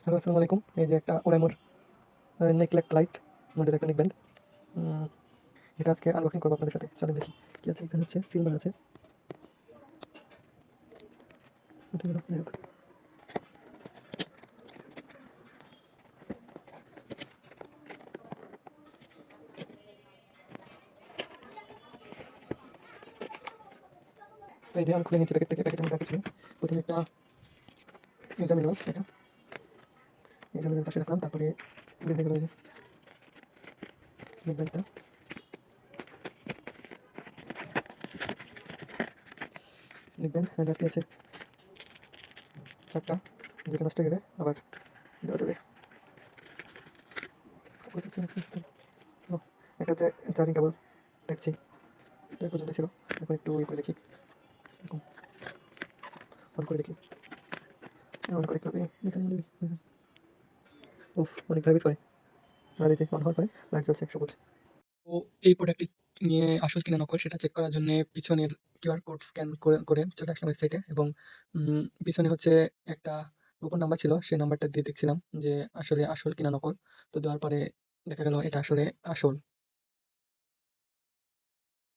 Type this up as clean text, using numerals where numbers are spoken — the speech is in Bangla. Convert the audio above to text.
হ্যালো, আসসালামু আলাইকুম। এই যে একটা ওরাইমোর নেকলেস লাইট মডেল একটা নেকব্যান্ড। উম এটা আজকে আনবক্সিং করবো আপনাদের সাথে। চলেন দেখি কি আছে। এখানে হচ্ছে সিলভার আছে। উঠে গেল, যাই হোক। এই যে আমি খুলে নিচ্ছি প্যাকেট থেকে। প্যাকেটের মধ্যে কিছু প্রথমে একটা ইউজার ম্যানুয়াল, এটা ইউজার ম্যানুয়াল পাশে রাখলাম। তারপরে বেঁধে গেল এই যে নেকব্যান্ডটা। নেকব্যান্ড রাখতে আছে 4টা, যেটা নষ্ট হয়ে গেলে আবার দেওয়া যাবে। ও, একটা হচ্ছে চার্জিং কেবল, টাইপ সি। এই পর্যন্ত ছিল। এখন একটু ইয়ে করে দেখি, এরকম অন করে দেখি। অন করে কীভাবে এখানে দিবি? উফ, অনেক ভাইব্রেট করে। আর এই যে অন হওয়ার পরে লাইট জ্বলছে সবুজ। তো এই প্রোডাক্টটি নিয়ে আসল কিনা নকল সেটা চেক করার জন্যে পিছনের কিউআর কোড স্ক্যান করে চলে আসলাম ওয়েবসাইটে, এবং পিছনে হচ্ছে একটা গোপন নাম্বার ছিল। সেই নাম্বারটা দিয়ে দেখছিলাম যে আসলে আসল কিনা নকল। তো দেওয়ার পরে দেখা গেল এটা আসলে আসল।